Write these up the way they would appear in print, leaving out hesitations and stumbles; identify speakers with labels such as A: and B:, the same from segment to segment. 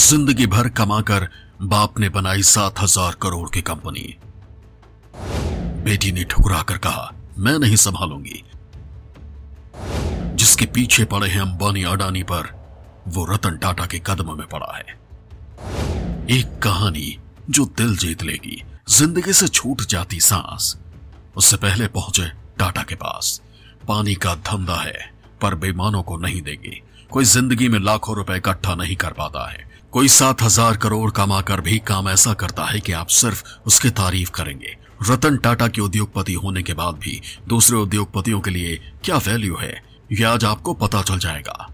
A: जिंदगी भर कमाकर बाप ने बनाई 7,000 करोड़ की कंपनी। बेटी ने ठुकरा कर कहा, मैं नहीं संभालूंगी। जिसके पीछे पड़े हैं अंबानी अडानी पर, वो रतन टाटा के कदमों में पड़ा है। एक कहानी जो दिल जीत लेगी। जिंदगी से छूट जाती सांस, उससे पहले पहुंचे टाटा के पास। पानी का धंधा है पर बेईमानों को नहीं देगी। कोई जिंदगी में लाखों रुपए इकट्ठा नहीं कर पाता है। कोई 7,000 करोड़ कमाकर भी काम ऐसा करता है कि आप सिर्फ उसकी तारीफ करेंगे। रतन टाटा के उद्योगपति होने के बाद भी दूसरे उद्योगपतियों के लिए क्या वैल्यू है, यह आज आपको पता चल जाएगा।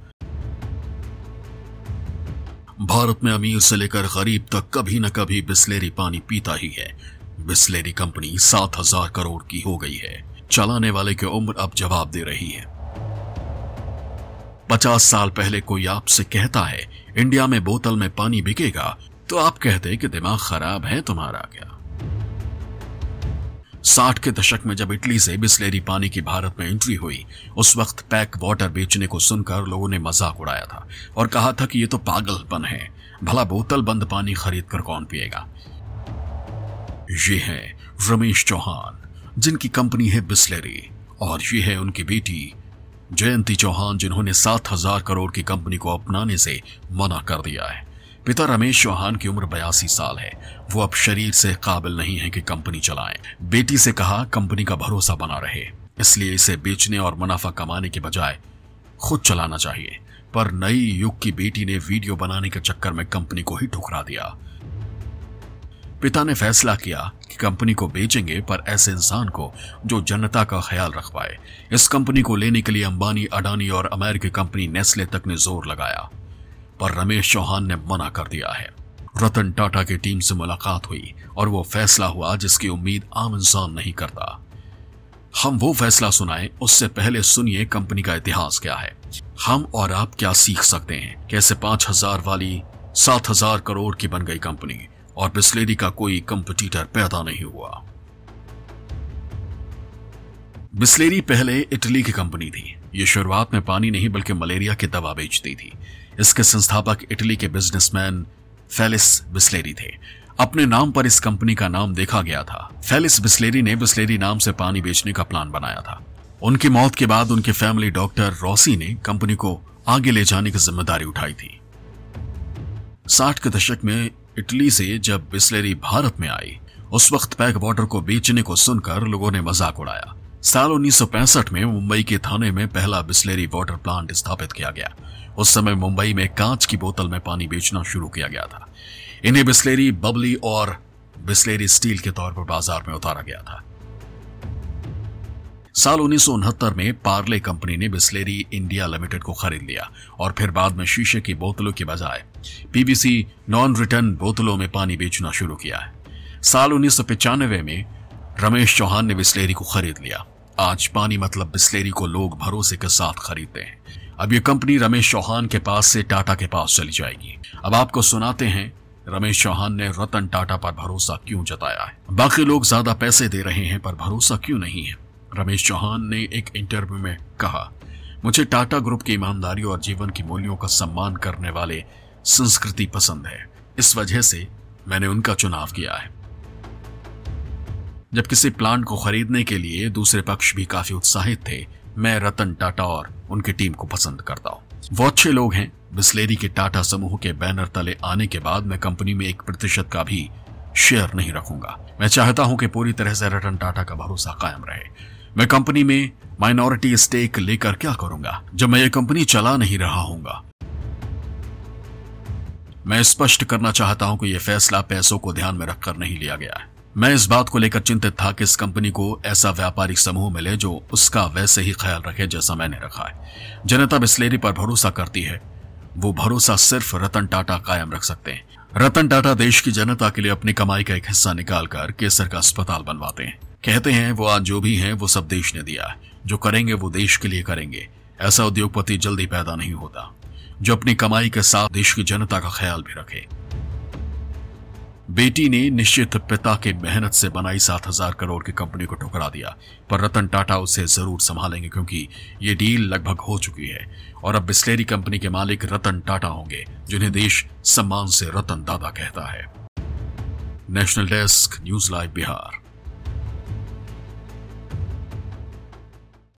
A: भारत में अमीर से लेकर गरीब तक कभी न कभी बिसलेरी पानी पीता ही है। बिसलेरी कंपनी 7,000 करोड़ की हो गई है। चलाने वाले की उम्र अब जवाब दे रही है। 50 साल पहले कोई आपसे कहता है इंडिया में बोतल में पानी बिकेगा, तो आप कहते कि दिमाग खराब है तुम्हारा क्या। 60 के दशक में जब इटली से बिसलेरी पानी की भारत में एंट्री हुई, उस वक्त पैक वाटर बेचने को सुनकर लोगों ने मजाक उड़ाया था और कहा था कि ये तो पागलपन है, भला बोतल बंद पानी खरीद कर कौन पिएगा। ये है रमेश चौहान, जिनकी कंपनी है बिसलेरी, और ये है उनकी बेटी जयंती चौहान, जिन्होंने 7,000 करोड़ की कंपनी को अपनाने से मना कर दिया है। पिता रमेश चौहान की उम्र 82 साल है। वो अब शरीर से काबिल नहीं है कि कंपनी चलाएं। बेटी से कहा कंपनी का भरोसा बना रहे, इसलिए इसे बेचने और मुनाफा कमाने के बजाय खुद चलाना चाहिए। पर नई युग की बेटी ने वीडियो बनाने के चक्कर में कंपनी को ही ठुकरा दिया। पिता ने फैसला किया कि कंपनी को बेचेंगे, पर ऐसे इंसान को जो जनता का ख्याल रख पाए। इस कंपनी को लेने के लिए अंबानी, अडानी और अमेरिकी कंपनी नेस्ले तक ने जोर लगाया, पर रमेश चौहान ने मना कर दिया है। रतन टाटा की टीम से मुलाकात हुई और वो फैसला हुआ जिसकी उम्मीद आम इंसान नहीं करता। हम वो फैसला सुनाए, उससे पहले सुनिए कंपनी का इतिहास क्या है। हम और आप क्या सीख सकते हैं, कैसे 5,000 वाली 7,000 करोड़ की बन गई कंपनी और बिसलेरी का कोई कंपटीटर पैदा नहीं हुआ। बिसलेरी पहले इटली की कंपनी थी। ये शुरुआत में पानी नहीं बल्कि मलेरिया की दवा बेचती थी। इसके संस्थापक इटली के बिजनेसमैन फेलिस बिसलेरी थे। अपने नाम पर इस कंपनी का नाम देखा गया था। फेलिस बिसलेरी ने बिसलेरी नाम से पानी बेचने का प्लान बनाया था। उनकी मौत के बाद उनके फैमिली डॉक्टर रॉसी ने कंपनी को आगे ले जाने की जिम्मेदारी उठाई थी। 60 के दशक में इटली से जब बिसलेरी भारत में आई, उस वक्त पैक वाटर को बेचने को सुनकर लोगों ने मजाक उड़ाया। साल 1965 में मुंबई के थाने में पहला बिसलेरी वाटर प्लांट स्थापित किया गया। उस समय मुंबई में कांच की बोतल में पानी बेचना शुरू किया गया था। इन्हें बिसलेरी बबली और बिसलेरी स्टील के तौर पर बाजार में उतारा गया था। साल 1969 में पार्ले कंपनी ने बिसलेरी इंडिया लिमिटेड को खरीद लिया और फिर बाद में शीशे की बोतलों के बजाय पीवीसी नॉन रिटर्न बोतलों में पानी बेचना शुरू किया है। साल 1995 में रमेश चौहान ने बिसलेरी को खरीद लिया। आज पानी मतलब बिसलेरी को लोग भरोसे के साथ खरीदते हैं। अब ये कंपनी रमेश चौहान के पास से टाटा के पास चली जाएगी। अब आपको सुनाते हैं रमेश चौहान ने रतन टाटा पर भरोसा क्यों जताया है। बाकी लोग ज्यादा पैसे दे रहे हैं पर भरोसा क्यों नहीं है। रमेश चौहान ने एक इंटरव्यू में कहा, मुझे टाटा ग्रुप की ईमानदारी और जीवन की मूल्यों का सम्मान करने वाले संस्कृति पसंद है। इस वजह से मैंने उनका चुनाव किया है। जब किसी प्लांट को खरीदने के लिए दूसरे पक्ष भी काफी उत्साहित थे, मैं रतन टाटा और उनकी टीम को पसंद करता हूं। वो अच्छे लोग हैं। बिसलेरी के टाटा समूह के बैनर तले आने के बाद मैं कंपनी में 1% का भी शेयर नहीं रखूंगा। मैं चाहता हूं कि पूरी तरह से रतन टाटा का भरोसा कायम रहे। मैं कंपनी में माइनॉरिटी स्टेक लेकर क्या करूंगा जब मैं ये कंपनी चला नहीं रहा हूंगा। मैं स्पष्ट करना चाहता हूं कि यह फैसला पैसों को ध्यान में रखकर नहीं लिया गया है। मैं इस बात को लेकर चिंतित था कि इस कंपनी को ऐसा व्यापारिक समूह मिले जो उसका वैसे ही ख्याल रखे जैसा मैंने रखा है। जनता बिसलेरी पर भरोसा करती है, वो भरोसा सिर्फ रतन टाटा कायम रख सकते हैं। रतन टाटा देश की जनता के लिए अपनी कमाई का एक हिस्सा निकालकर केसर का अस्पताल बनवाते हैं। कहते हैं वो आज जो भी है वो सब देश ने दिया है, जो करेंगे वो देश के लिए करेंगे। ऐसा उद्योगपति जल्दी पैदा नहीं होता जो अपनी कमाई के साथ देश की जनता का ख्याल भी रखे। बेटी ने निश्चित पिता के मेहनत से बनाई 7,000 करोड़ की कंपनी को ठुकरा दिया, पर रतन टाटा उसे जरूर संभालेंगे क्योंकि ये डील लगभग हो चुकी है और अब बिस्लेरी कंपनी के मालिक रतन टाटा होंगे, जिन्हें देश सम्मान से रतन दादा कहता है। National desk, news live Bihar.